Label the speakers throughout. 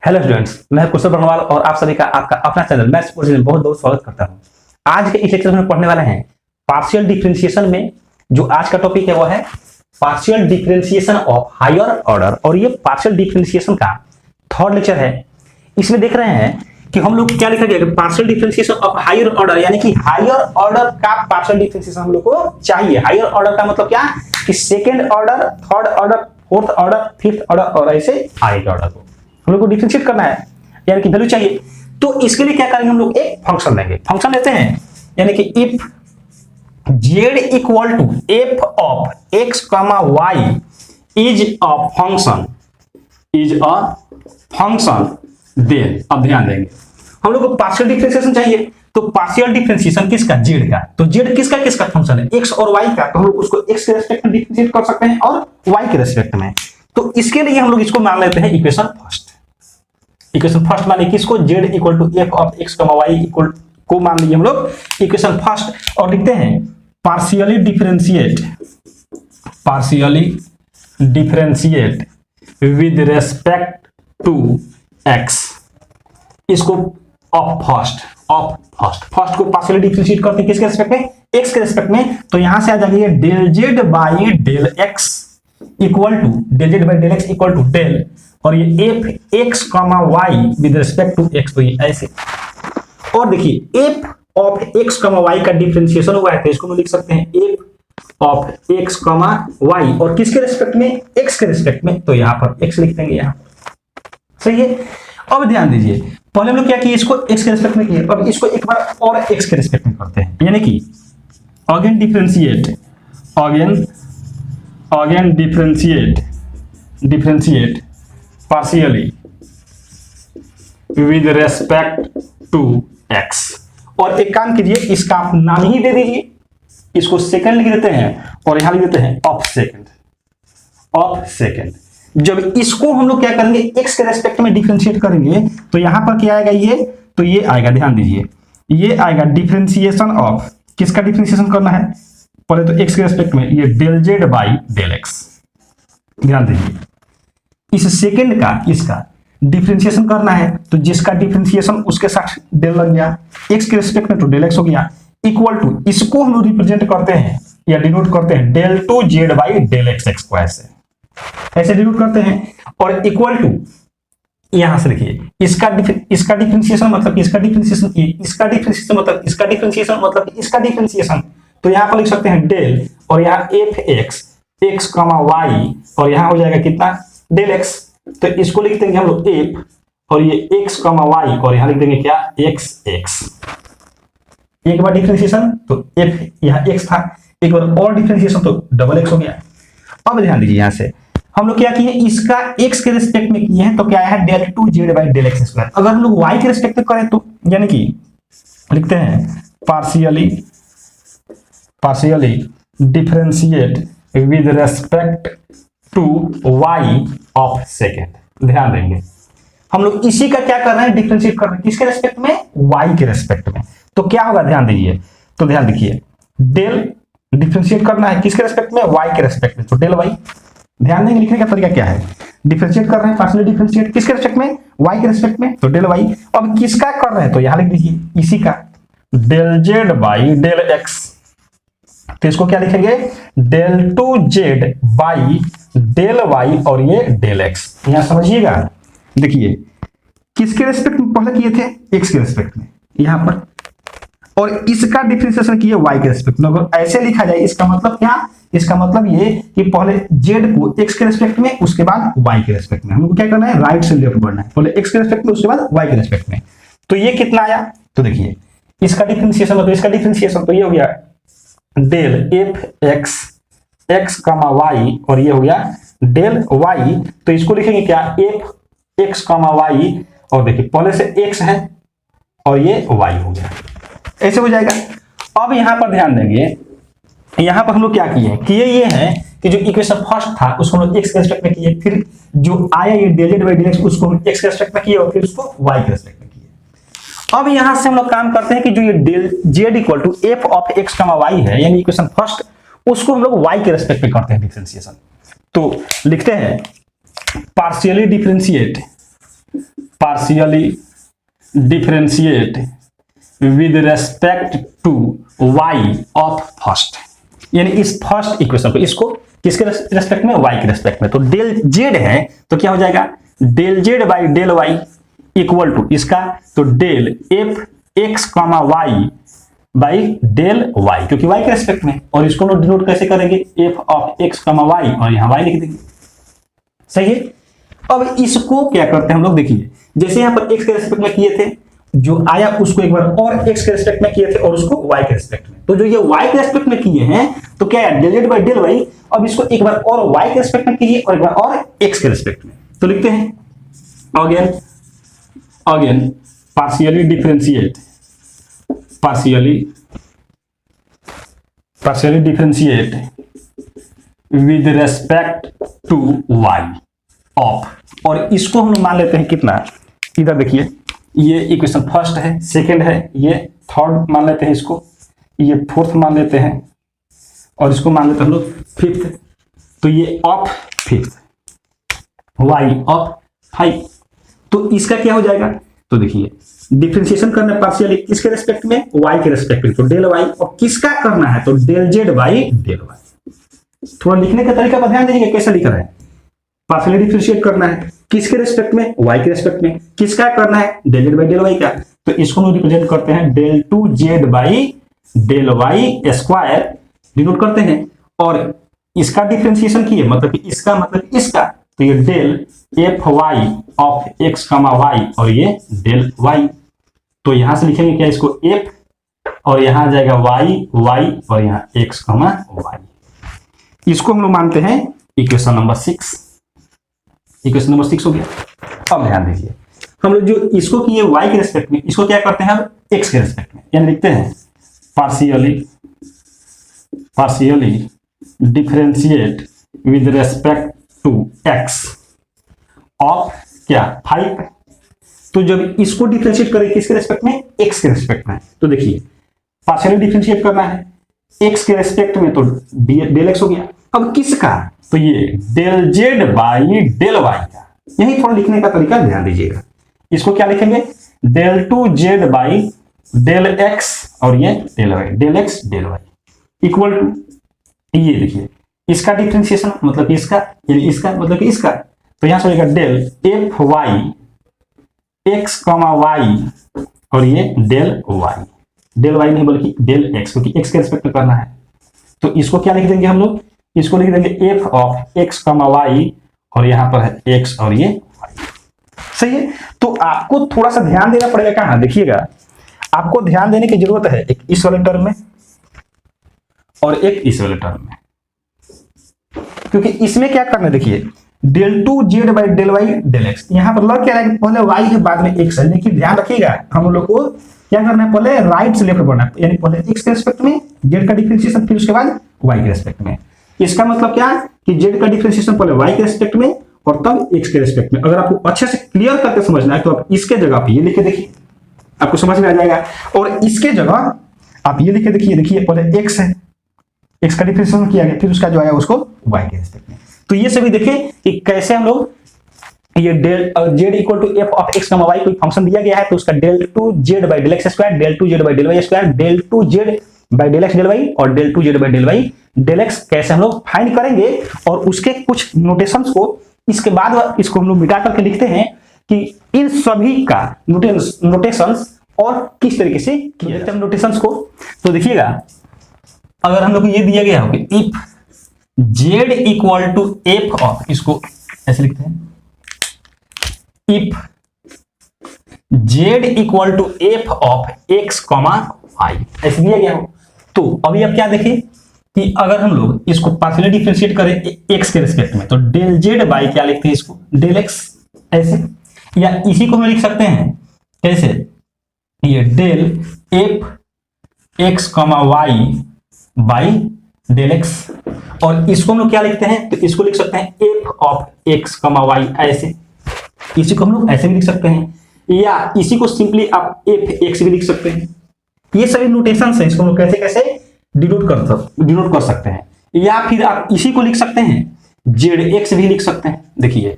Speaker 1: Hello students, मैं कुशल बरनवाल और आप सभी का आपका अपना चैनल मैथ्स कोर्स में बहुत बहुत स्वागत करता हूं। आज के इस लेक्चर में पढ़ने वाले हैं पार्शियल डिफरेंशिएशन में जो आज का टॉपिक है वो है partial differentiation of higher order. और ये पार्शियल डिफरेंशिएशन का थर्ड लेक्चर है। इसमें देख रहे हैं कि हम लोग क्या लिखा गया, partial differentiation of higher order, यानी कि हायर ऑर्डर का पार्शियल डिफरेंशिएशन हम लोग को चाहिए। हायर ऑर्डर का मतलब क्या कि second order, third order, fourth order, fifth order और ऐसे आगे ऑर्डर को हम लोग को डिफरेंशिएट करना है, यानी कि वैल्यू चाहिए। तो इसके लिए क्या करेंगे, हम लोग एक फंक्शन लेंगे। फंक्शन लेते हैं यानी कि if z equal to f of x, y is a function then, अब ध्यान देंगे हम लोग को पार्शियल डिफरेंशिएशन चाहिए। तो पार्शियल डिफरेंशिएशन किसका, z का। तो z किसका किसका फंक्शन है, x और y का। तो हम लोग उसको x के रेस्पेक्ट में डिफरेंशिएट कर सकते हैं और y के रेस्पेक्ट में। तो इसके लिए हम लोग इसको मान लेते हैं इक्वेशन फर्स्ट। इक्वेशन फर्स्ट माने किसको, z equal to f of x, y equal को मान लीजिए हम लोग इक्वेशन फर्स्ट और लिखते हैं partially differentiate with respect to x। इसको फर्स्ट को पार्शियली डिफरेंशिएट करते हैं किसके रेस्पेक्ट में, x के रेस्पेक्ट में। तो यहां से आ जाएगा del z by del x equal to del z by del x equal to del, और ये f x y with respect to x। तो ये ऐसे, और देखिए f ऑफ x y का डिफरेंशिएशन हुआ है तो इसको हम लिख सकते हैं f ऑफ x y, और किसके रेस्पेक्ट में, x के रेस्पेक्ट में। तो यहां पर x लिख देंगे, यहां सही है। अब ध्यान दीजिए, पहले हम लोग क्या किए, इसको x के रेस्पेक्ट में किए, अब इसको एक बार और x के रेस्पेक्ट में करते हैं, यानी कि again differentiate partially with respect to x। और एक काम कीजिए, इसका आप नाम ही दे दीजिए, इसको सेकंड लिख देते हैं और यहां लिख देते हैं ऑफ सेकंड। जब इसको हम लोग क्या करेंगे, x के रेस्पेक्ट में डिफरेंशिएट करेंगे तो यहां पर क्या आएगा, तो ये आएगा, ध्यान दीजिए, ये आएगा डिफरेंशिएशन ऑफ, किसका डिफरेंशिएशन करना है पहले तो x के रेस्पेक्ट में, ये del z by del x। ध्यान दीजिए, इस सेकंड का इसका डिफरेंशिएशन करना है तो जिसका डिफरेंशिएशन उसके साथ डेल लग गया, x के रेस्पेक्ट में तो डेल x हो गया, इक्वल टू इसको हम लोग रिप्रेजेंट करते हैं या डिनोट करते हैं del two z by del x को, ऐसे डिनोट करते हैं, और इक्वल टू यहां से लिखिए इसका डिफरेंशिएशन मतलब इसका डिफरेंशिएशन, इसका डिफरेंशिएशन मतलब इसका डिफरेंशिएशन मतलब इसका डिफरेंशिएशन। तो यहां पर लिख सकते हैं डेल, और यहां f x y, और यहां हो जाएगा कितना, डेल x। तो इसको लिख देंगे हम लोग f, और ये x y, और यहां लिख देंगे क्या, x। एक बार डिफरेंशिएशन तो f यहां x था, एक बार और डिफरेंशिएशन तो डबल x हो गया। अब ध्यान दीजिए, यहां से हम लोग क्या किए, इसका x के रेस्पेक्ट में किए हैं तो क्या है, del two z by del x square. अगर हम लोग y के रेस्पेक्ट में करें तो यानी कि लिखते हैं partially differentiate with respect to y of second. ध्यान देंगे हम लोग इसी का क्या कर रहे हैं, डिफरेंशिएट कर रहे हैं किसके रेस्पेक्ट में, y के रेस्पेक्ट में। तो क्या होगा, ध्यान दीजिए, तो ध्यान देखिए, डेल डिफरेंशिएट करना है किसके रेस्पेक्ट में, y के रेस्पेक्ट में, तो डेल y। ध्यान देंगे लिखने का तरीका क्या है, डिफरेंशिएट कर रहे हैं पार्शियली डिफरेंशिएट किसके रेस्पेक्ट में, y के रेस्पेक्ट में, तो डेल y। अब किसका कर रहे हैं तो यहां लिख दीजिए इसी का, del z by del x। तो इसको क्या लिखेंगे, del two z by del y, और ये डेल x। यहां समझिएगा, देखिए किसके रेस्पेक्ट में पहले किए थे, x के रेस्पेक्ट में यहां पर, और इसका डिफरेंशिएशन किए y के रेस्पेक्ट में। अगर ऐसे लिखा जाए इसका मतलब क्या, इसका मतलब ये कि पहले z को x के रेस्पेक्ट में, उसके बाद y के रेस्पेक्ट में। हमको क्या करना है, राइट से लेफ्ट बढ़ना है, पहले x के रेस्पेक्ट में उसके बाद y के रेस्पेक्ट में। तो ये कितना आया, तो देखिए इसका डिफरेंशिएशन मतलब इसका डिफरेंशिएशन, तो ये हो गया डेल f x y, और ये हो गया डेल y। तो इसको लिखेंगे क्या, f x y, और देखिए पहले से x है और ये y हो गया, ऐसे हो जाएगा। अब यहां पर ध्यान देंगे, यहां पर हम लोग क्या किए ये है कि जो इक्वेशन फर्स्ट था उसको हम लोग x के रेस्पेक्ट में किए, फिर जो आया ये del z by del x उसको हम x के रेस्पेक्ट में किए, और फिर उसको y के रेस्पेक्ट में किए। अब यहां से हम लोग काम करते हैं कि जो ये del z equal to f of x y है, यानी इक्वेशन फर्स्ट, उसको हम लोग y के रेस्पेक्ट में करते हैं डिफरेंशिएशन। तो लिखते हैं partially differentiate partially differentiate with respect to y of first, यानी इस फर्स्ट इक्वेशन को, इसको किसके रेस्पेक्ट में, y के रेस्पेक्ट में। तो डेल z है तो क्या हो जाएगा, del z by del y equal to इसका, तो del f x comma y by del y, क्योंकि y के रेस्पेक्ट में, और इसको हम डिनोट कैसे करेंगे, f of x comma y, और यहां y लिख देंगे। सही है। अब इसको क्या करते हैं हम लोग, देखिए जैसे यहां पर x के रेस्पेक्ट में किए थे, जो आया उसको एक बार और x के रेस्पेक्ट में किए थे और उसको y के रेस्पेक्ट में, तो जो ये y के रेस्पेक्ट में किए हैं तो क्या है, del z by del y। अब इसको एक बार और y के रेस्पेक्ट में कीजिए और एक बार और x के रेस्पेक्ट में, तो लिखते हैं again partially differentiate with respect to y of, और इसको हम मान लेते हैं कितना, इधर देखिए ये इक्वेशन फर्स्ट है, सेकंड है, ये थर्ड मान लेते हैं इसको, ये फोर्थ मान लेते हैं, और इसको मान लेते हैं हम लोग फिफ्थ, तो ये ऑफ फिफ्थ, y ऑफ 5। तो इसका क्या हो जाएगा, तो देखिए डिफरेंशिएशन करना पार्शियली किसके रेस्पेक्ट में, y के रेस्पेक्ट में, तो डेल y, और किसका करना है, तो del z by del y। थोड़ा लिखने का तरीका पर ध्यान दीजिए कैसे लिख रहा है, पार्शियली डिफरेंशिएट करना है किसके रेस्पेक्ट में, y के रेस्पेक्ट में, किसका करना है, del z by del y का, तो इसको हम रिप्रेजेंट करते हैं del 2z by del y square, denote करते हैं, और इसका डिफरेंशिएशन किए मतलब कि इसका मतलब इसका, तो ये del f y of x comma y, और ये डेल y, तो यहां से लिखेंगे क्या इसको f, और यहां आ जाएगा y और यहां x कमा y। इसको हम लोग मानते हैं इक्वेशन नंबर 6। इक्वेशन नंबर 6 हो गया। अब ध्यान दीजिए हम लोग जो इसको किए y के रेस्पेक्ट में, इसको क्या करते हैं अब x के रेस्पेक्ट में, यानी लिखते हैं partially differentiate with respect to x of क्या 5। तो जब इसको डिफरेंशिएट करें किसके रेस्पेक्ट में, x के रेस्पेक्ट में, तो देखिए पार्शियली डिफरेंशिएट करना है x के रेस्पेक्ट में, तो डेल x हो गया। अब किसका, तो ये del z by del y का, यही थोड़ा लिखने का तरीका ध्यान दीजिएगा। इसको क्या लिखेंगे, del 2z by del x, और ये del y, del x del y equal to, ये देखिए इसका डिफरेंशिएशन मतलब कि इसका, यानी इसका मतलब कि इसका, तो यहां से होगा del f Y x comma y, और ये डेल y, डेल y नहीं बल्कि डेल x, क्योंकि x के रेस्पेक्ट में करना है। तो इसको क्या लिख देंगे हम लोग, इसको लिख देंगे F of x comma y, और यहां पर है x और ये y। सही है। तो आपको थोड़ा सा ध्यान देना पड़ेगा, कहां देखिएगा, आपको ध्यान देने की जरूरत है, एक इस वाले टर्म में और एक इस वाले टर्म में, क्योंकि इसमें क्या करना है, देखिए del 2z by del y del x, यहां पर लग क्या है, पहले y है बाद में x है, लेकिन ध्यान रखिएगा हम लोग को क्या करना है, पहले राइट से लेफ्ट बढ़ना है, यानी पहले x के रेस्पेक्ट में z का डिफरेंशिएशन, फिर उसके बाद y के रेस्पेक्ट में। इसका मतलब क्या कि z का डिफरेंशिएशन पहले y के रेस्पेक्ट में और तब x के रेस्पेक्ट में। अगर आपको अच्छे से क्लियर करके समझना है तो आप इसके जगह पे ये लिख के देखिए, आपको समझ में आ जाएगा, और इसके जगह आप ये लिख के देखिए, देखिए पहले x है, x का डिफरेंशिएशन किया गया, फिर उसका जो आया उसको y के रेस्पेक्ट में। तो ये सभी देखें कि कैसे हम लोग ये del z equal to f of x comma y कोई फंक्शन दिया गया है, तो उसका del 2z by del x square, del 2z by del y square, del 2z by del x del y, और del 2z by del y del x कैसे हम लोग फाइंड करेंगे, और उसके कुछ नोटेशंस को इसके बाद इसको हम लोग मिटा करके लिखते हैं कि इन सभी का नोटेशंस और किस तरीके से किया जाता है नोटेशंस को। तो देखिएगा अगर हम लोग को ये दिया गया हो कि if z equal to f of, इसको ऐसे लिखते हैं, if z equal to f of x comma y, ऐसे दिया गया हो, तो अभी आप क्या देखें कि अगर हम लोग इसको पार्शियली डिफरेंशिएट करें x के रिस्पेक्ट में, तो डेल z बाई क्या लिखते हैं इसको, डेल x, ऐसे, या इसी को हम लिख सकते हैं कैसे, ये del f x comma y by del x, और इसको हम लोग क्या लिखते हैं, तो इसको लिख सकते हैं F of x comma Y, ऐसे, इसी को हम लोग ऐसे भी लिख सकते हैं, या इसी को सिंपली आप एफ एक्स भी लिख सकते हैं। ये सभी नोटेशंस हैं, इसको हम लोग कैसे कैसे डिनोट कर सकते हैं, या फिर आप इसी को लिख सकते हैं जेड एक्स भी लिख सकते हैं। देखिए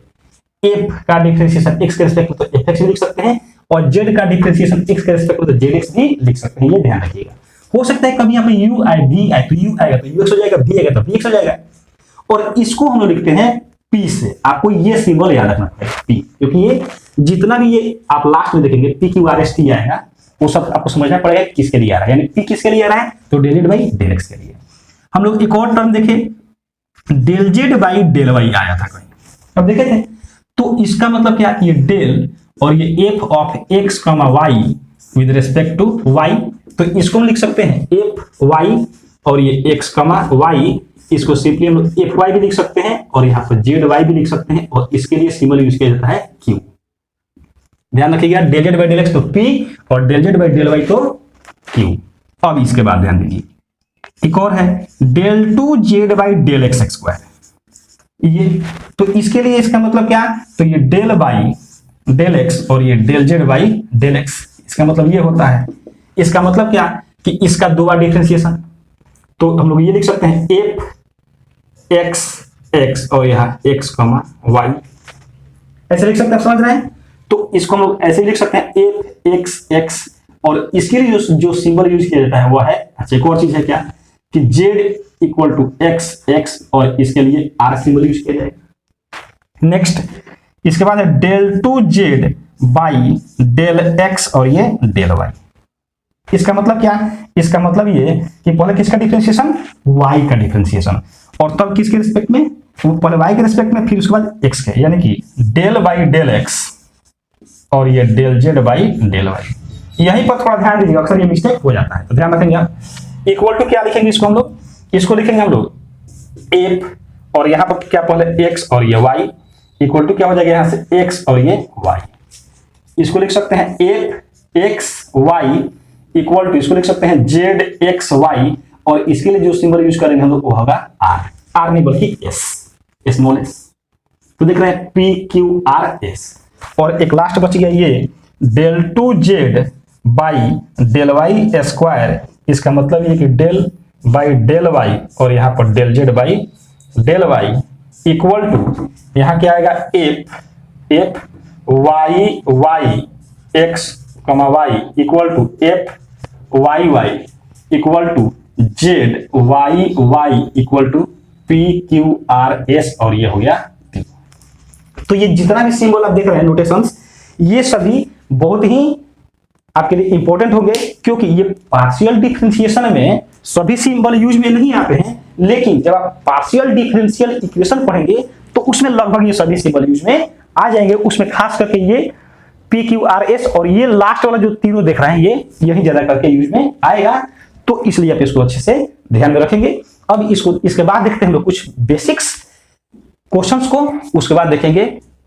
Speaker 1: एफ का डिफरेंशिएशन एक्स के रिस्पेक्ट में तो एफ एक्स भी लिख सकते हैं, और जेड का डिफरेंशिएशन एक्स के रिस्पेक्ट में तो जेड एक्स भी लिख सकते हैं, ये ध्यान रखिएगा। हो सकता है कभी यहाँ पे यू आए वी आए तो यू आएगा तो यू एक्स हो जाएगा, वी आएगा तो वी एक्स हो जाएगा, और इसको हम लोग लिखते हैं पी से। आपको ये सिंबल याद रखना पड़ेगा पी, क्योंकि ये जितना भी ये आप लास्ट में देखेंगे P q r S T आएगा वो सब आपको समझना पड़ेगा किसके लिए आ रहा है, यानी पी किसके लिए आ रहा है तो del z by del x के लिए। हम लोग एक और टर्म देखे del z by del y आया था कहीं, अब देखे थे, तो इसका मतलब क्या, ये डेल और ये f of x comma y with respect to y, तो इसको हम लिख सकते हैं एफ वाई और ये एक्स कॉमा वाई, इसको सिंपली हम लोग एफ वाई भी लिख सकते हैं और यहाँ पर जेड वाई भी लिख सकते हैं, और इसके लिए सिंबल यूज किया जाता है क्यू। ध्यान रखिएगा del z by del x तो पी और del z by del y तो क्यू। अब इसके बाद ध्यान दीजिए एक और है del two z by del x square, ये तो इसके लिए इसका मतलब क्या, तो ये डेल बाई डेल एक्स और ये del z by del x, इसका मतलब ये होता है, इसका मतलब क्या कि इसका दो बार डिफरेंशिएशन, तो हम लोग ये लिख सकते हैं एफ एक्स एक्स और यहाँ एक्स कॉमा वाई, ऐसे लिख सकते हैं, समझ रहे हैं। तो इसको हम लोग ऐसे लिख सकते हैं एफ एक्स एक्स, और इसके लिए जो सिंबल यूज किया जाता है वो है, अच्छा एक और चीज है क्या कि z equal to x x, और इसके लिए आर सिंबल यूज किया जाएगा। नेक्स्ट इसके बाद है del two z by del x और ये डेल वाई, इसका मतलब क्या, इसका मतलब ये कि पहले किसका डिफरेंशिएशन y का डिफरेंशिएशन, और तब किसके रिस्पेक्ट में, पहले y के रिस्पेक्ट में फिर उसके बाद x के, यानी कि डेल बाई डेल x और ये del z by del y. यहीं पर थोड़ा ध्यान दीजिएगा, अक्सर ये मिस्टेक हो जाता है, तो ध्यान रखेंगे आप। इक्वल टू क्या लिखेंगे इसको हम लोग, इसको लिखेंगे हम लोग एफ और यहाँ पर क्या पहले x और ये y, इक्वल टू क्या हो जाएगा यहाँ से x और ये y, इसको लिख सकते हैं f x y equal to, इसको लिख सकते हैं जेड एक्स वाई, और इसके लिए जो सिंबल यूज करेंगे हम लोग वो होगा आर, आर नहीं बल्कि एस, स्मॉल एस, तो देख रहे हैं पी क्यू आर एस। और एक लास्ट बच गया ये del two z by del y square, इसका मतलब ये कि डेल बाई डेल वाई और यहाँ पर del z by del y equal to यहाँ क्या आएगा F F y y x comma y equal to F y y equal to z y y equal to p q r s, और ये हो गया पी। तो ये जितना भी सिंबल आप देख रहे हैं नोटेशंस, ये सभी बहुत ही आपके लिए इंपॉर्टेंट होंगे, क्योंकि ये पार्शियल डिफरेंशिएशन में सभी सिंबल यूज में नहीं आते हैं, लेकिन जब आप पार्शियल डिफरेंशियल इक्वेशन पढ़ेंगे तो उसमें लगभग ये सभी सिंबल यूज में आ जाएंगे। उसमें खास करके ये पी क्यू आर एस और ये लास्ट वाला जो तीनों देख रहे हैं ये यही ज्यादा करके यूज में आएगा, तो इसलिए आप इसको अच्छे से ध्यान में रखेंगे। अब इसको इसके बाद देखते हैं हम लोग कुछ बेसिक्स क्वेश्चंस को, उसके बाद देखेंगे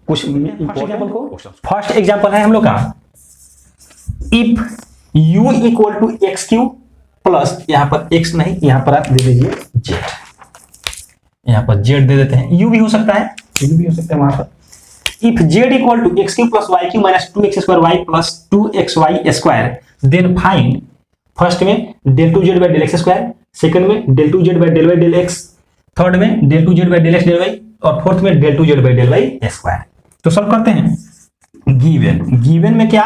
Speaker 1: कुछ एग्जांपल को। फर्स्ट एग्जांपल है हम लोग का if u equal to x q plus, यहां पर x नहीं, यहां पर आप दे दीजिए z, यहां पर z दे देते हैं, u भी हो सकता है, u भी हो सकता है वहां पर। If z equal to x q plus y q minus 2x square y plus 2xy square, then find, first में del two z by del x square, second में del two z by del y del x, third में del two z by del x del y, और fourth में del two z by del y square. तो solve करते हैं। Given में क्या,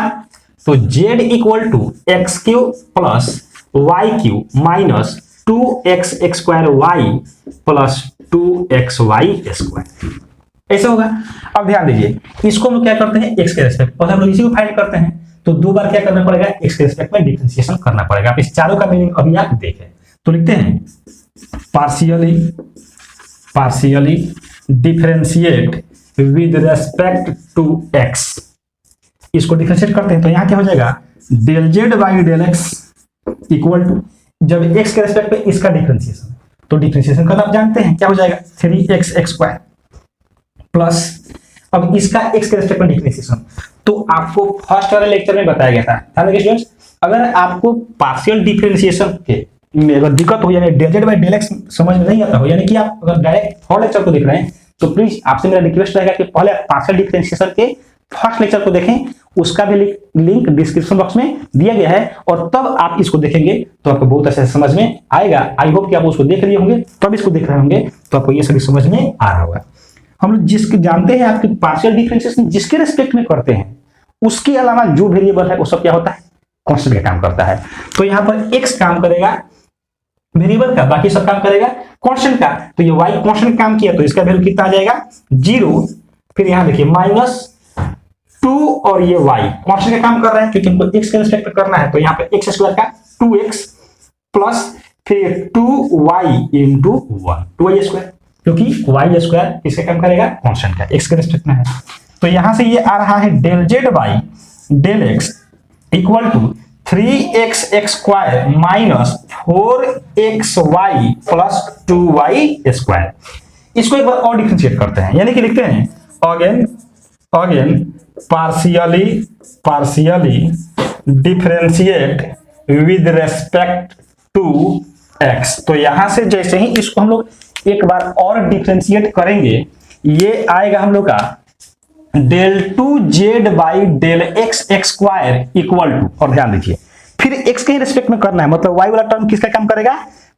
Speaker 1: तो z equal to x q plus y q minus 2x square y plus 2xy square, ऐसा होगा। अब ध्यान दीजिए, इसको हम लोग क्या करते हैं x के रिस्पेक्ट, पहले हम लोग इसी को फाइंड करते हैं, तो दो बार क्या करना पड़ेगा, x के रिस्पेक्ट में डिफरेंशिएशन करना पड़ेगा। आप इस चारों का मीनिंग अभी आप देखें, तो लिखते हैं partially differentiate with respect to x, इसको डिफरेंशिएट करते हैं तो यहाँ क्या हो जाएगा del z by del x equal to, जब x के रिस्पेक्ट पे इसका डिफरेंशिएशन, तो डिफरेंशिएशन करना आप जानते हैं क्या हो जाएगा 3x स्क्वायर प्लस, अब इसका x के रिस्पेक्ट में डिफरेंशिएशन, तो आपको फर्स्ट वाले लेक्चर में बताया गया था। ध्यान रखिए स्टूडेंट्स, अगर आपको पार्शियल डिफरेंशिएशन के में अगर दिक्कत हो, यानी del z by del x समझ में नहीं आता हो, यानी कि आप अगर डायरेक्ट थर्ड लेक्चर को देख रहे हैं, तो प्लीज आपसे मेरा रिक्वेस्ट रहेगा कि पहले पार्शियल डिफरेंशिएशन के फर्स्ट लेक्चर को देखें, उसका भी लिंक डिस्क्रिप्शन बॉक्स में दिया गया है, और तब आप इसको देखेंगे तो आपको बहुत अच्छे से समझ में आएगा। आई होप कि आप उसको देख लिए होंगे, तब इसको देख रहे होंगे तो आपको ये सभी समझ में आ रहा होगा। हम लोग जिसके जानते हैं आपके पार्शियल डिफरेंशिएशन जिसके रेस्पेक्ट में करते हैं उसके अलावा जो वेरिएबल है वो सब क्या होता है, कांस्टेंट का काम करता है। तो यहाँ पर x काम करेगा वेरिएबल का, बाकी सब काम करेगा कांस्टेंट का। तो ये y कांस्टेंट काम किया तो इसका वैल्यू कितना आ जाएगा 0। फिर यहाँ देखिए -2 और ये y कांस्टेंट का काम कर रहा है क्योंकि हमको x के रेस्पेक्ट में करना है। तो यहाँ पे x स्क्वायर का 2x प्लस फिर 2y इंटू 1 2y स्क्वायर, क्योंकि y स्क्वायर किसका काम करेगा, कांस्टेंट का, x के रेस्पेक्ट में है। तो यहां से ये आ रहा है del z by del x equal to 3x x square minus 4xy plus 2y square. इसको एक बार और डिफरेंशिएट करते हैं, यानी कि लिखते हैं again partially differentiate with respect to x। तो यहां से जैसे ही इसको हम लोग एक बार और डिफरेंशिएट करेंगे, ये आएगा हम लोग का del 2z by del x x square equal to, और ध्यान दीजिए फिर x के रेस्पेक्ट में करना है, मतलब y वाला टर्म किसका काम करेगा,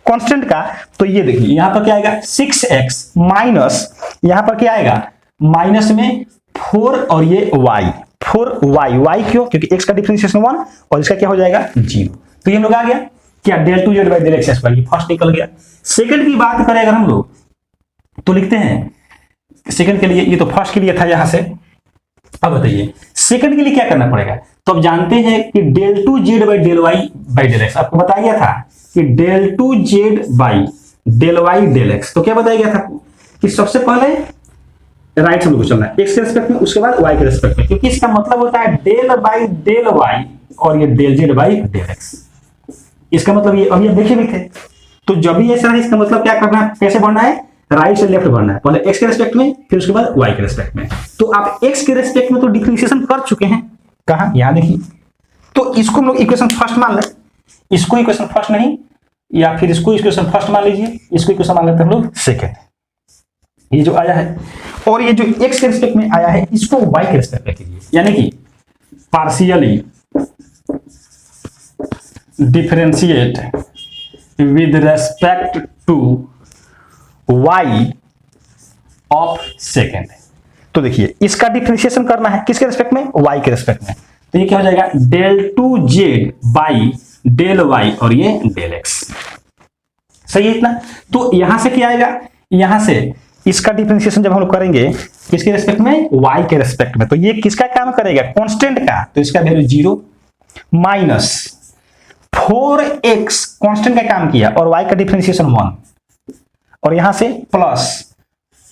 Speaker 1: कांस्टेंट का। तो ये देखिए यहां पर क्या आएगा 6x माइनस यहां पर क्या आएगा माइनस में 4 और ये y 4y क्यों, क्योंकि x का डिफरेंशिएशन 1 और इसका क्या हो जाएगा 0। तो ये हम लोग आ गया क्या del 2z by del x square, ये फर्स्ट निकल गया। सेकंड की बात करें अगर हम लोग तो लिखते हैं सेकंड के लिए, ये तो फर्स्ट के लिए था यहां से। अब बताइए सेकंड के लिए क्या करना पड़ेगा। तो अब जानते हैं कि del 2z by del y by del x, आपको बताया गया था कि del 2z by del y del x। तो क्या बताया गया था कि सबसे पहले राइट से लोग चलना है x के रेस्पेक्ट में, उसके बाद y के रेस्पेक्ट में, क्योंकि इसका मतलब होता है डेल बाई डेल y और ये del z by del x। इसका मतलब ये अभी आप देखे भी थे। तो जब भी ऐसा है इसका मतलब क्या करना है, कैसे बढ़ना है, राइट से लेफ्ट बढ़ना है, पहले x के रेस्पेक्ट में फिर उसके बाद y के रेस्पेक्ट में। तो आप x के रेस्पेक्ट में तो डिफरेंशिएशन कर चुके हैं, कहां, यहां देखिए। तो इसको हम लोग इक्वेशन फर्स्ट मान लें, इसको इक्वेशन फर्स्ट नहीं, या फिर इसको इक्वेशन फर्स्ट मान लीजिए, इसको इक्वेशन मान लेते हैं हम लोग सेकंड। ये जो आया है और ये जो x के रेस्पेक्ट में आया है इसको y के रेस्पेक्ट में कीजिए, यानी कि partially differentiate with respect to y of second. तो देखिए इसका डिफरेंशिएशन करना है किसके रेस्पेक्ट में, y के रेस्पेक्ट में। तो ये क्या हो जाएगा del 2z by del y और ये डेल x। सही है इतना। तो यहां से क्या आएगा, यहां से इसका डिफरेंशिएशन जब हम लोग करेंगे किसके रेस्पेक्ट में, y के रेस्पेक्ट में। तो ये किसका काम करेगा, कांस्टेंट का, तो इसका वैल्यू 0 माइनस 4x कांस्टेंट का काम किया और y का डिफरेंशिएशन 1, और यहां से प्लस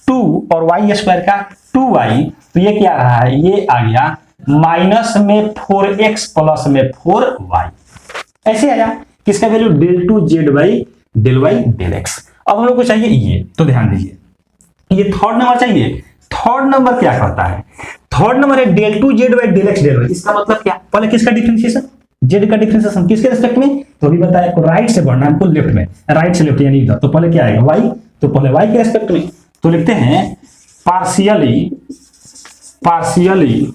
Speaker 1: 2 और y स्क्वायर का 2y। तो ये क्या रहा है, ये आ गया माइनस में 4x प्लस में 4y। ऐसे आया किसका value del 2z by del y del x। अब हम लोग को चाहिए ये, तो ध्यान दीजिए ये थर्ड नंबर चाहिए। थर्ड नंबर क्या करता है, थर्ड नंबर है del 2z by del x del y। इसका मतलब क्या, पहले किसका डिफरेंशिएशन, z का डिफरेंशिएशन किसके रेस्पेक्ट में, तो अभी बताया आपको राइट से बढ़ना है, हमको लेफ्ट में, राइट से लेफ्ट यानी इधर। तो पहले क्या आएगा y, तो पहले y के रेस्पेक्ट में। तो लिखते हैं partially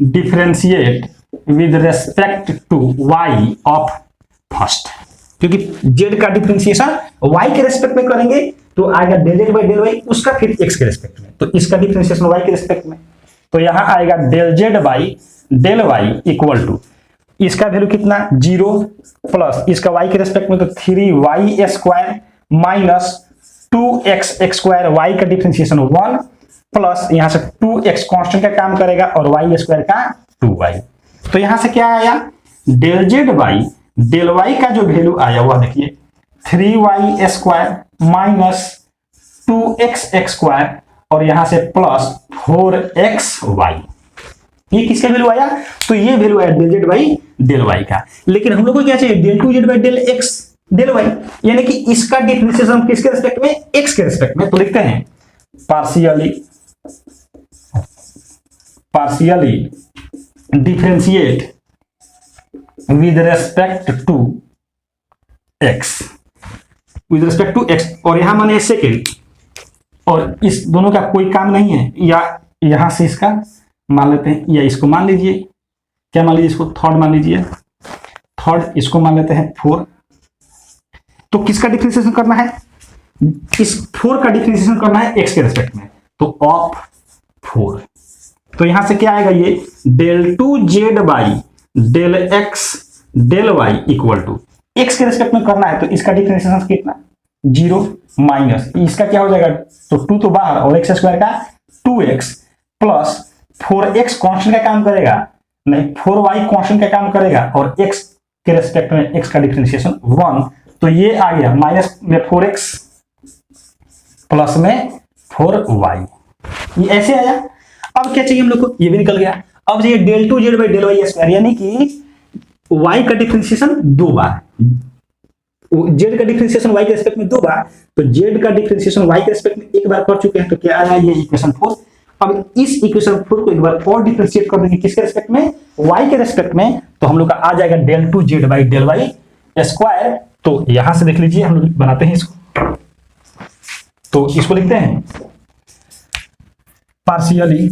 Speaker 1: differentiate with respect to y of first, क्योंकि z का डिफरेंशिएशन y के रेस्पेक्ट में करेंगे तो आएगा del z by del y, उसका फिर x के रेस्पेक्ट में। तो इसका डिफरेंशिएशन y के रेस्पेक्ट में, तो यहां आएगा del z by del y equal to, इसका वैल्यू कितना 0 प्लस इसका y के रेस्पेक्ट में तो 3y square minus 2x x square, y का डिफरेंशिएशन 1 प्लस यहां से 2x कांस्टेंट का काम करेगा और y स्क्वायर का 2y। तो यहां से क्या आया del z by del y का जो वैल्यू आया वह देखिए 3y square minus 2x x square और यहां से प्लस 4xy। ये किसका वैल्यू आया, तो ये वैल्यू आया del z by del y का। लेकिन हम लोग को क्या चाहिए del 2z by del x del y, यानी कि इसका डिफरेंशिएशन किसके रेस्पेक्ट में, x के रेस्पेक्ट में। तो लिखते हैं partially differentiate with respect to x, with respect to x, और यहां माने सेकेंड, और इस दोनों का कोई काम नहीं है, या यहां से इसका मान लेते हैं, या इसको मान लीजिए, क्या मान लीजिए, इसको थर्ड मान लीजिए, थर्ड इसको मान लेते हैं 4। तो किसका डिफरेंशिएशन करना है, इस 4 का डिफरेंशिएशन करना है x के रेस्पेक्ट में। तो ऑफ 4। तो यहां से क्या आएगा ये del 2 z by del x del y equal to x के रेस्पेक्ट में करना है तो इसका डिफरेंशिएशन कितना 0 माइनस इसका क्या हो जाएगा तो 2 तो बाहर और x स्क्वायर का 2x प्लस 4x कांस्टेंट का काम करेगा नहीं 4y कांस्टेंट का काम करेगा और x के रेस्पेक्ट में x का डिफरेंशिएशन 1 तो ये आ गया माइनस में 4x प्लस में 4y ये ऐसे आया। अब क्या चाहिए हम लोग को ये भी निकल गया। अब चाहिए del 2 z by del y square यानी कि y का डिफरेंशिएशन 2 बार z का डिफरेंशिएशन y के रेस्पेक्ट में 2 बार तो z का डिफरेंशिएशन y के रेस्पेक्ट में एक बार कर चुके हैं तो क्या आया ये इक्वेशन 4। अब इस इक्वेशन 4 को एक बार और डिफरेंशिएट कर देंगे किसके रेस्पेक्ट में y के रेस्पेक्ट में तो हम लोग का आ जाएगा del 2 z by del y square. तो यहां से देख लीजिए हम लोग बनाते हैं इसको तो इसको लिखते हैं partially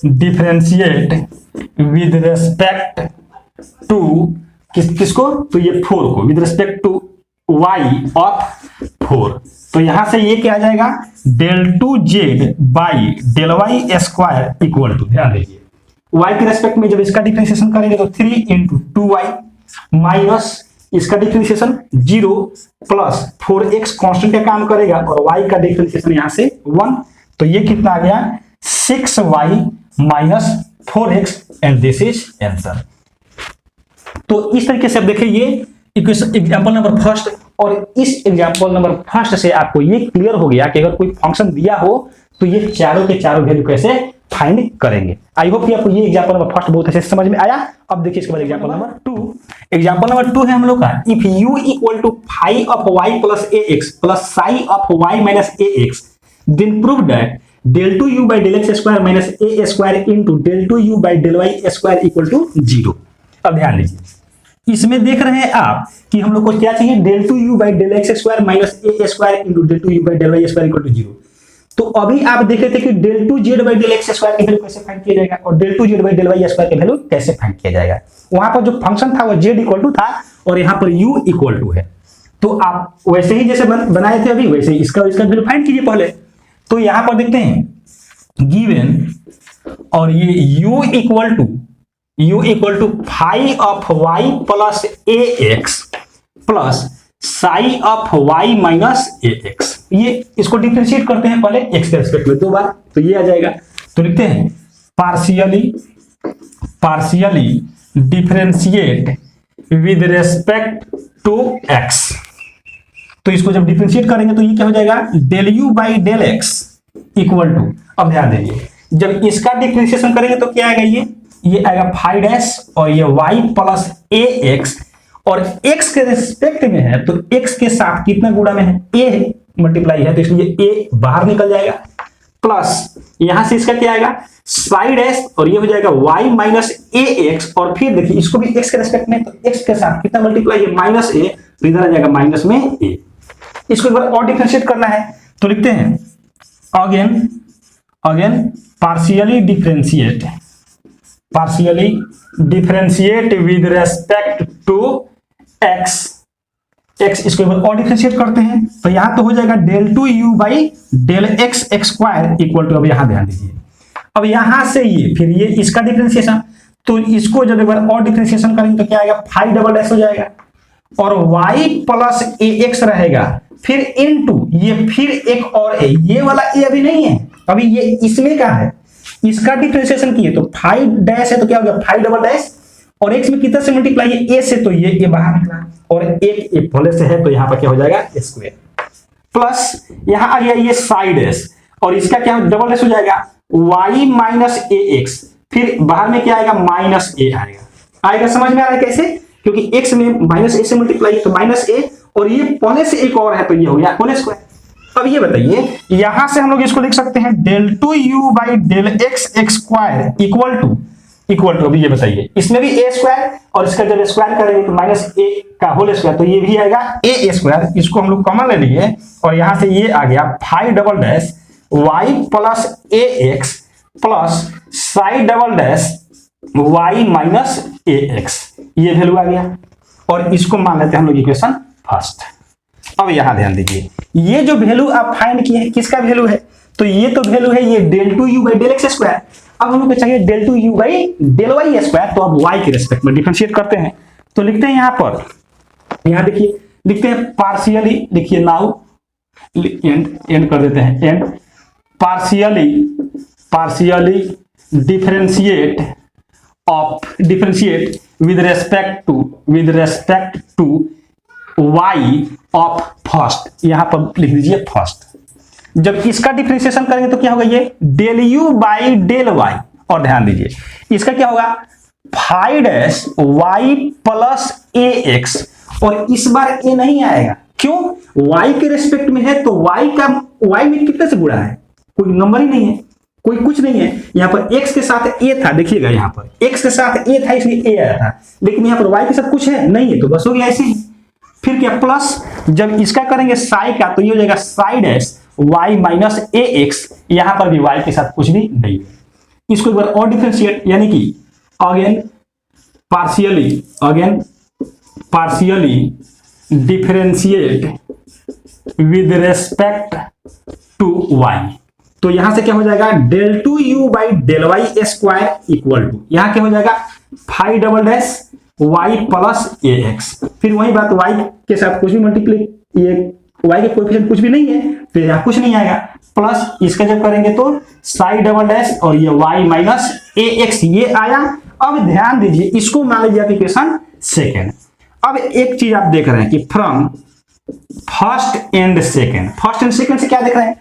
Speaker 1: differentiate with respect to किसको तो ये 4 को with respect to y of 4। तो यहां से ये क्या आ जाएगा del 2 z by del y square equal to ध्यान दीजिए y के रेस्पेक्ट में जब इसका डिफरेंशिएशन करेंगे तो 3 इंटू 2y माइनस इसका डिफरेंशिएशन 0 प्लस 4x कांस्टेंट का काम करेगा और y का डिफरेंशिएशन यहां से 1 तो ये कितना आ गया 6y minus 4x and this is answer. तो इस तरीके से आप देखिए ये इक्वेशन एग्जांपल नंबर फर्स्ट और इस एग्जांपल नंबर फर्स्ट से आपको ये क्लियर हो गया कि अगर कोई फंक्शन दिया हो तो ये चारों के चारों वैल्यू कैसे फाइंड करेंगे। आई होप कि आपको ये एग्जांपल नंबर फर्स्ट बहुत अच्छे से समझ में आया। अब देखिए इसके बाद एग्जांपल नंबर 2। एग्जांपल नंबर 2 है हम लोग का if u equal to phi of y plus ax plus psi of y minus ax then prove that del 2u by del x square minus a square into del 2u by del y square equal to 0। अब ध्यान दीजिए इसमें देख रहे हैं आप कि हम लोग को क्या चाहिए del 2u by del x square minus a square into del 2u by del y square equal to 0। तो अभी आप देख रहे थे कि del 2z by del x square की वैल्यू कैसे फाइंड किया जाएगा और del 2z by del y square की वैल्यू कैसे फाइंड किया जाएगा। वहां पर जो फंक्शन था वो z इक्वल टू था और यहां पर u इक्वल टू है। तो आप वैसे ही जैसे बनाए थे अभी वैसे ही इसका वैल्यू फाइंड कीजिए पहले। तो यहां पर देखते हैं गिवन और ये u equal to phi of y plus ax plus psi of y minus ax ये इसको डिफरेंशिएट करते हैं पहले x के रेस्पेक्ट में 2 बार तो ये आ जाएगा। तो लिखते हैं partially differentiate with respect to x। तो इसको जब डिफरेंशिएट करेंगे तो ये क्या हो जाएगा del u by del x equal to. अब ध्यान दीजिए जब इसका डिफरेंशिएशन करेंगे तो क्या आएगा ये आएगा phi डैश और ये y प्लस ax और x के रिस्पेक्ट में है तो x के साथ कितना गुणा में है a मल्टीप्लाई है तो इसलिए a बाहर निकल जाएगा प्लस यहां से इसका क्या आएगा साइड s और ये हो जाएगा y माइनस ax और फिर देखिए इसको भी x के रिस्पेक्ट में तो x के साथ कितना मल्टीप्लाई है माइनस a तो इधर आ जाएगा माइनस में a। इसको एक बार और डिफरेंशिएट करना है तो लिखते हैं again partially differentiate with respect to x इसको और डिफरेंशिएट करते हैं तो यहां तो हो जाएगा del 2u by del x square equal to. अब यहां ध्यान दीजिए अब यहां से ये फिर ये इसका डिफरेंशिएशन तो इसको जब एक बार और डिफरेंशिएशन करेंगे तो क्या आएगा phi डबल डैश हो जाएगा और y प्लस ax रहेगा फिर इनटू ये फिर एक और a ये वाला a अभी नहीं है अभी ये इसमें का है इसका डिफरेंशिएशन किए तो phi डैश है तो क्या हो गया phi डबल डैश और x में कितना से मल्टीप्लाई है a से तो ये बाहर निकला और एक a पहले से है तो यहाँ पर क्या हो जाएगा स्क्वायर प्लस यहाँ आ गया ये साइड s और इसका क्या डबल डैश हो जाएगा y माइनस ax फिर बाहर में क्या आएगा माइनस a आएगा समझ में आ रहा है कैसे क्योंकि x में माइनस a से मल्टीप्लाई तो माइनस a और ये पहले से एक और है तो ये हो गया होल स्क्वायर। अब ये बताइए यहां से हम लोग इसको लिख सकते हैं del 2u by del x square equal to अभी ये बताइए इसमें भी a स्क्वायर और इसका जब स्क्वायर करेंगे तो माइनस a का होल स्क्वायर तो ये भी आएगा a स्क्वायर इसको हम लोग कॉमन ले लिए और यहां से ये आ गया phi double dash y plus ax plus psi double dash y minus ax ये वैल्यू आ गया और इसको मान लेते हैं हम लोग इक्वेशन फर्स्ट। अब यहां ध्यान दीजिए, ये जो वैल्यू आप फाइंड किए हैं किसका वैल्यू है, तो ये तो वैल्यू है ये del two u by del x square. अब हम लोग को चाहिए del two u by del y square, तो अब वाई के रिस्पेक्ट में डिफरेंशिएट करते हैं। तो लिखते हैं यहां पर, यहां देखिए लिखते हैं पार्शियली, लिखिए नाउ एंड कर देते हैं, and partially differentiate with respect to y of first, यहां पर लिख दीजिए फर्स्ट। जब इसका डिफरेंशिएशन करेंगे तो क्या होगा, ये del u by del y, और ध्यान दीजिए इसका क्या होगा five dash y plus a x, और इस बार ए नहीं आएगा, क्यों, y के रेस्पेक्ट में है तो y में कितने से गुणा है, कोई नंबर ही नहीं है, कोई कुछ नहीं है। यहाँ पर x के साथ a था, देखिएगा यहाँ पर x के साथ a था इसलिए a आया था, लेकिन यहाँ पर y के साथ कुछ है नहीं है, तो बस हो गया ऐसे ही। फिर क्या प्लस, जब इसका करेंगे साई का तो ये हो जाएगा Sai dash y minus a x, यहाँ पर भी y के साथ कुछ भी नहीं है। इसको एक बार और डिफरेंशिएट, यानी कि again partially differentiate with respect to y, तो यहां से क्या हो जाएगा del two u by del y square equal to, यहां क्या हो जाएगा phi double dash y plus a x, फिर वही बात y के साथ कुछ भी मल्टीप्लाई, ये y के कोएफिशिएंट कुछ भी नहीं है तो यहाँ कुछ नहीं आएगा, प्लस इसका जब करेंगे तो साई डबल डैश और ये y माइनस ए एक्स ये आया। अब ध्यान दीजिए इसको मान लीजिए इक्वेशन सेकेंड। अब एक चीज आप देख रहे हैं कि फ्रॉम फर्स्ट एंड सेकेंड से क्या देख रहे हैं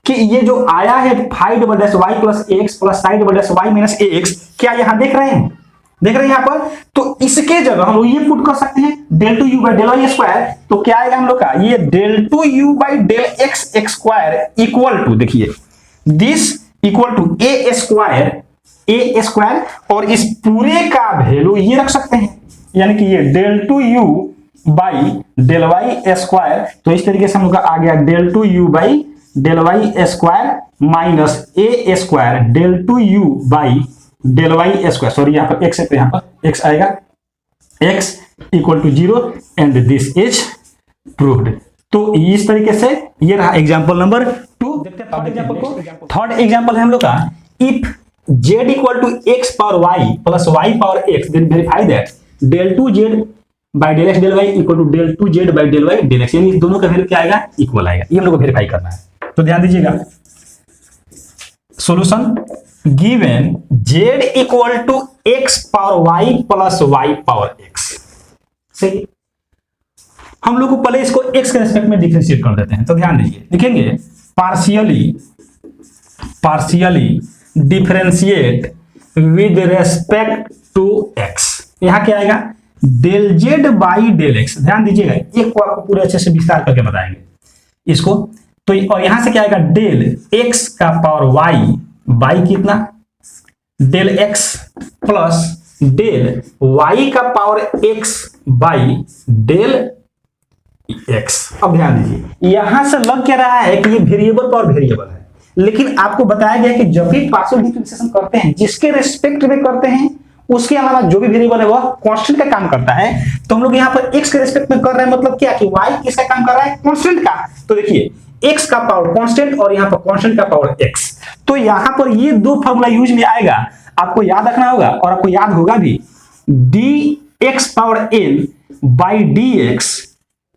Speaker 1: कि ये जो आया है phi double dash y plus x plus psi double dash y minus a x, क्या यहां देख रहे हैं यहाँ पर, तो इसके जगह हम लोग ये पुट कर सकते हैं del two u by del y square, तो क्या आएगा हम लोग का ये del two u by del x square equal to, देखिए this equal to a square, और इस पूरे का वैल्यू ये रख सकते हैं, यानी कि ये del two u by del y square, तो इस तरीके से हम लोग का आ गया del two u by del y square minus a square del two u by del y square, sorry यहाँ पर x है तो यहाँ पर x आएगा, x equal to 0 and this is proved. तो इस तरीके से ये रहा एग्जांपल नंबर 2। देखते हैं थर्ड एग्जांपल को। थर्ड एग्जांपल है हम लोग का, if z equal to x power y plus y power x, then verify that del two z by del x del y equal to del two z by del y del x, यानी दोनों का value क्या आएगा equal आएगा, ये हम लोग को वेरीफाई करना है। तो ध्यान दीजिएगा solution, given z equal to x power y plus y power x, सही, हम लोग को पहले इसको x के रेस्पेक्ट में डिफरेंशिएट कर देते हैं। तो ध्यान दीजिए लिखेंगे partially differentiate with respect to x, यहां क्या आएगा del z by del x, ध्यान दीजिएगा एक को आपको पूरे अच्छे से विस्तार करके बताएंगे इसको, तो और यहां से क्या आएगा डेल x का पावर y बाई कितना del x plus del y का power x by del x। अब ध्यान दीजिए यहां से लग क्या रहा है कि ये वेरिएबल पावर वेरिएबल है, लेकिन आपको बताया गया कि जब भी पार्शियल डिफरेंशिएशन करते हैं जिसके रेस्पेक्ट में करते हैं उसके अलावा जो भी वेरिएबल है वह कांस्टेंट का काम करता है। तो हम लोग यहाँ पर x के रेस्पेक्ट में कर रहे हैं, मतलब क्या कि y किसका काम कर रहा है कांस्टेंट का, तो देखिए x का पावर कांस्टेंट और यहाँ पर कांस्टेंट का पावर x, तो यहाँ पर ये दो फॉर्मूला यूज में आएगा, आपको याद रखना होगा और आपको याद होगा भी, dx power n by dx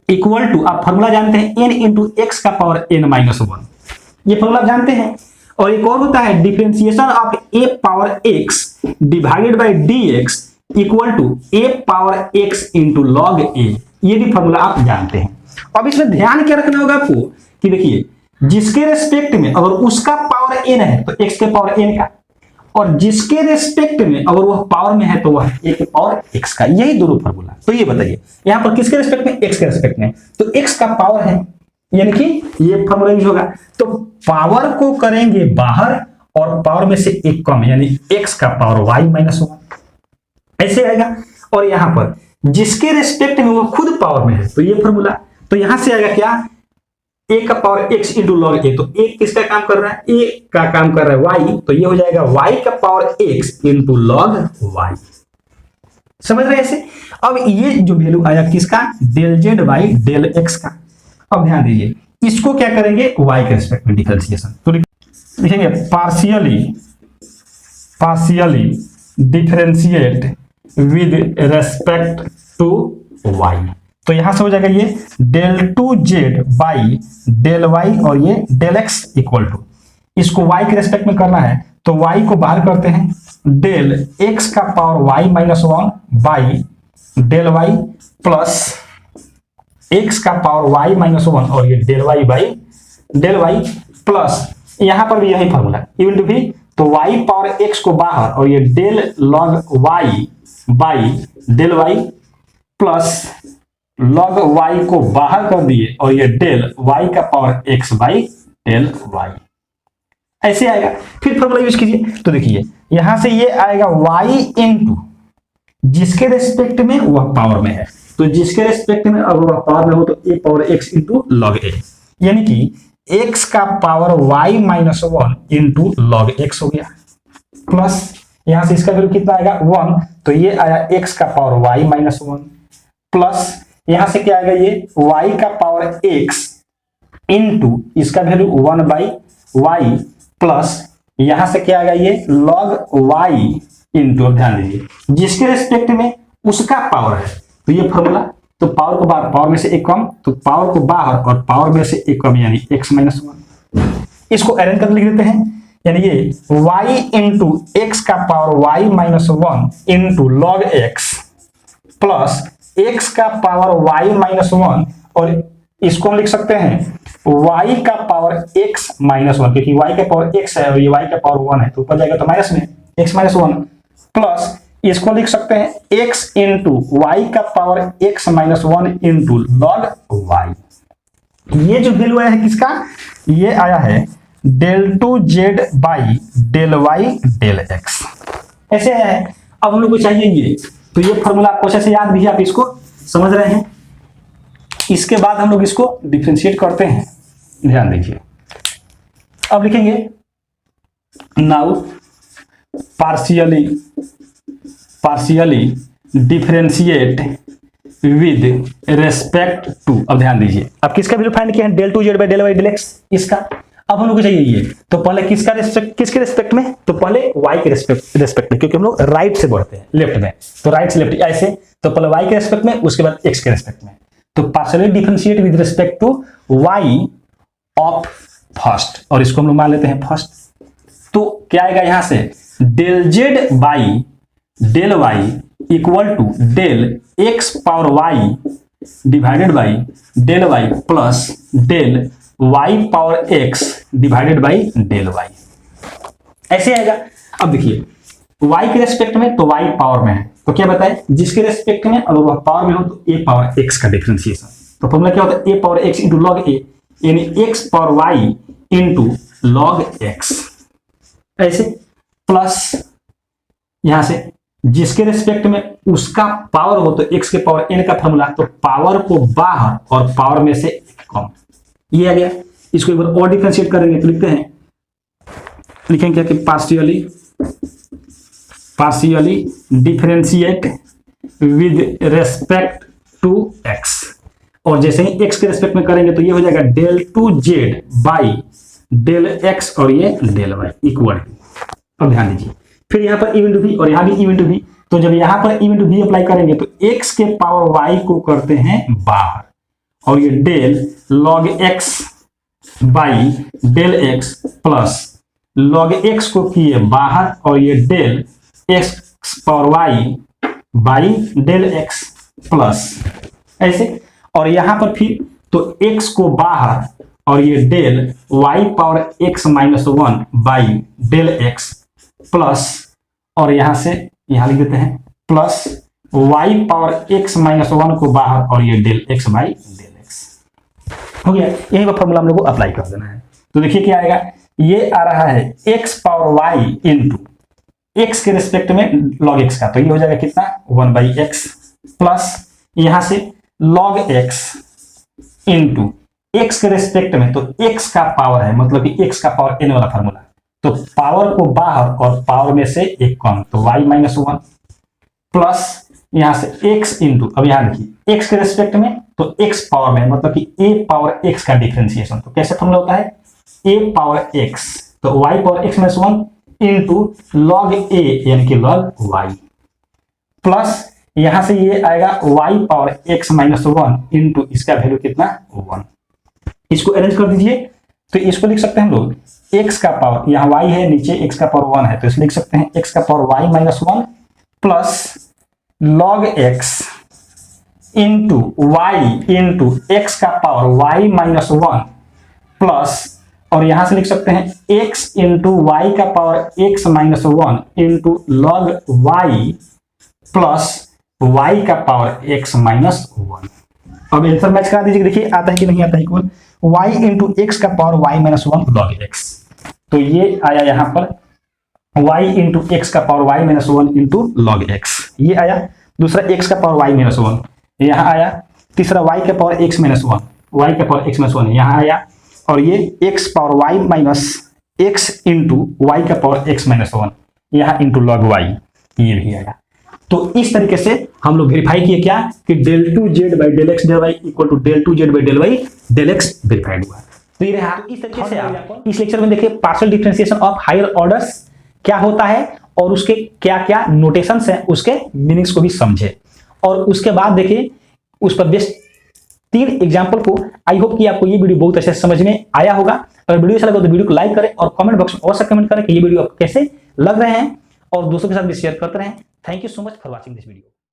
Speaker 1: equal to, आप फॉर्मूला जानते हैं n इंटू x का पावर n माइनस 1, ये फॉर्मूला जानते हैं। और एक और होता है differentiation of a power x divided by dx equal to a power x into log a, ये भी फॉर्मूला आप जानते हैं। अब इसमें ध्यान क्या रखना होगा आपको कि देखिए जिसके रेस्पेक्ट में अगर उसका पावर n है तो x के पावर n का, और जिसके रेस्पेक्ट में अगर वह पावर में है तो वह a के पावर x का, यही दोनों फॉर्मूला। तो ये बताइए यहाँ पर किसके रेस्पेक्ट में x के रेस्पेक्ट में, तो x का पावर है यानी कि ये फॉर्मूला यूज होगा, तो पावर को करेंगे बाहर और पावर में से एक कम, यानी x का पावर y माइनस 1 ऐसे आएगा। और यहां पर जिसके रेस्पेक्ट में वो खुद पावर में है तो ये फॉर्मूला, तो यहां से आएगा क्या a का power x into log a, तो a किसका काम कर रहा है a का काम कर रहा है y, तो ये हो जाएगा y का power x into log y, समझ रहे हैं ऐसे। अब ये जो वैल्यू आया किसका del z by del x का, अब ध्यान दीजिए, इसको क्या करेंगे, y के रिस्पेक्ट में डिफरेंशिएशन। तो लिखेंगे partially differentiate with respect to y। तो यहां से हो जाएगा ये del 2z by del y और ये del x इक्वल टू, इसको y के रेस्पेक्ट में करना है तो y को बाहर करते हैं, del x का power y minus 1 by del y plus x का पावर y माइनस 1 और ये del y by del y plus यहां पर भी यही फॉर्मूला इवन टू भी, तो y पावर x को बाहर और ये del log y by del y plus log y को बाहर कर दिए और ये del y का power x by del y ऐसे आएगा। फिर फॉर्मूला यूज कीजिए, तो देखिए यहां से ये आएगा y इंटू जिसके रेस्पेक्ट में वह पावर में है, तो जिसके रेस्पेक्ट में अगर वह पावर में हो तो a power x into log a, यानी कि x का power y minus 1 into log x हो गया, प्लस यहां से इसका वैल्यू कितना आएगा 1, तो ये आया x का पावर y माइनस 1 प्लस यहां से क्या आएगा ये y का पावर x इंटू इसका वैल्यू 1 बाई y प्लस यहां से क्या आएगा ये log y इंटू, ध्यान दीजिए जिसके रेस्पेक्ट में उसका पावर है, तो ये फॉर्मूला, तो पावर को बाहर, पावर में से एक कम, तो पावर को बाहर और पावर में से एक कम यानी x माइनस 1। इसको अरेंज करके लिख देते हैं, यानी ये y इंटू एक्स का power y minus 1 into log x plus x का पावर y माइनस 1 और इसको हम लिख सकते हैं y का पावर x माइनस 1, क्योंकि y का पावर x है और ये y का पावर 1 है तो ऊपर जाएगा तो माइनस में x माइनस 1 प्लस इसको लिख सकते हैं x इंटू वाई का power x minus 1 into log y। ये जो वैल्यू आया है किसका, ये आया है del 2z by del y del x, ऐसे आया है। अब हम लोग को चाहिए ये, तो ये फॉर्मूला आपको अच्छे से याद भी है, आप इसको समझ रहे हैं। इसके बाद हम लोग इसको डिफरेंशिएट करते हैं, ध्यान देखिए। अब लिखेंगे now partially differentiate with respect to, अब ध्यान दीजिए, अब किसका वैल्यू फाइंड किया है del 2z by del y del x, इसका। अब हम लोग को चाहिए ये, तो पहले किसका रेस्पेक्ट, किसके रेस्पेक्ट में, तो पहले y के रेस्पेक्ट में, क्योंकि हम लोग राइट से बढ़ते हैं लेफ्ट में, तो राइट से लेफ्ट ऐसे, तो पहले y के रेस्पेक्ट में उसके बाद x के रेस्पेक्ट में। तो partially differentiate with respect to y of first, और इसको हम लोग मान लेते हैं फर्स्ट। तो क्या आएगा यहां से del z by del y equal to del x power y divided by del y plus del y power x divided by del y, ऐसे आएगा। अब देखिए y के रेस्पेक्ट में तो y पावर में है, तो क्या बताए जिसके रेस्पेक्ट में अगर वह पावर में हो तो a पावर x का डिफरेंशिएशन, तो फॉर्मूला क्या होता है a power x into log a, यानी x power y into log x, ऐसे प्लस यहां से जिसके रेस्पेक्ट में उसका पावर हो तो x के पावर n का फॉर्मूला, तो पावर को बाहर और पावर में से कम, ये आ गया। इसको एक बार और डिफरेंशिएट करेंगे तो लिखते हैं, लिखेंगे क्या कि partially differentiate with respect to x, और जैसे ही x के रेस्पेक्ट में करेंगे तो ये हो जाएगा del 2z by del x और ये del y इक्वल टू, अब ध्यान दीजिए फिर यहाँ पर इवन टू भी और यहाँ भी इवन टू भी, तो जब यहाँ पर इवन टू भी अप्लाई करेंगे तो x के पावर y को करते हैं बाहर और ये del log x by del x plus log x को किए बाहर और ये del x power y by del x plus ऐसे, और यहां पर फिर तो x को बाहर और ये del y power x minus 1 by del x plus, और यहां से यहां लिख देते हैं plus y power x minus 1 को बाहर और ये del x by del x हो गया। यही पर फॉर्मूला हम लोग को अप्लाई कर देना है। तो देखिए क्या आएगा, ये आ रहा है x power y into x के रिस्पेक्ट में log x का, तो ये हो जाएगा कितना 1 बाई एक्स प्लस यहां से log x इंटू x के रिस्पेक्ट में, तो x का पावर है मतलब कि x का पावर n वाला फॉर्मूला, तो पावर को बाहर और पावर में से एक कम, तो y माइनस 1 प्लस यहां से x इंटू, अब यहां देखिए x के रिस्पेक्ट में तो x पावर में मतलब कि a पावर x का डिफरेंशिएशन, तो कैसे फॉर्मूला होता है a पावर x, तो y power x minus 1 into log a यानी कि लॉग y, प्लस यहां से ये आएगा y power x minus 1 into इसका वैल्यू कितना 1। इसको अरेंज कर दीजिए, तो इसको लिख सकते हैं हम लोग x का पावर, यहाँ y है नीचे x का पावर 1 है, तो इसलिए लिख सकते हैं x का power y minus 1 plus log x into y into x का पावर y माइनस 1 प्लस, और यहां से लिख सकते हैं x इंटू वाई का power x minus 1 into log y plus y का पावर x माइनस 1। अब आंसर मैच करा दीजिए, देखिए आता है कि नहीं आता है, इक्वल y इंटू एक्स का power y minus 1 log x, तो ये आया यहाँ पर y इंटू एक्स का power y minus 1 into log x, ये आया। दूसरा x का पावर y माइनस 1 यहाँ आया। तीसरा y का पावर x माइनस 1, y का पावर x माइनस 1 यहाँ आया। और ये x power y minus x into y का पावर x माइनस 1 यहाँ इंटू लॉग y, ये भी आया। तो इस तरीके से हम लोग वेरीफाई किए क्या कि del 2z by del x del y equal to del 2z by del y del x verified हुआ। तो ये रहा, इस तरीके से आप इस लेक्चर में देखिए partial differentiation of higher orders क्या होता है और उसके क्या क्या नोटेशंस हैं, उसके मीनिंग्स को भी समझे। और उसके बाद देखिए उस पर बेस्ड 3 एग्जाम्पल को। आई होप कि आपको ये वीडियो बहुत अच्छे से समझ में आया होगा। अगर वीडियो अच्छा लगा तो वीडियो को लाइक करें और कमेंट बॉक्स में अवश्य कमेंट करें कि ये वीडियो आपको कैसे लग रहे हैं, और दोस्तों के साथ भी शेयर करते रहें। Thank you so much for watching this video.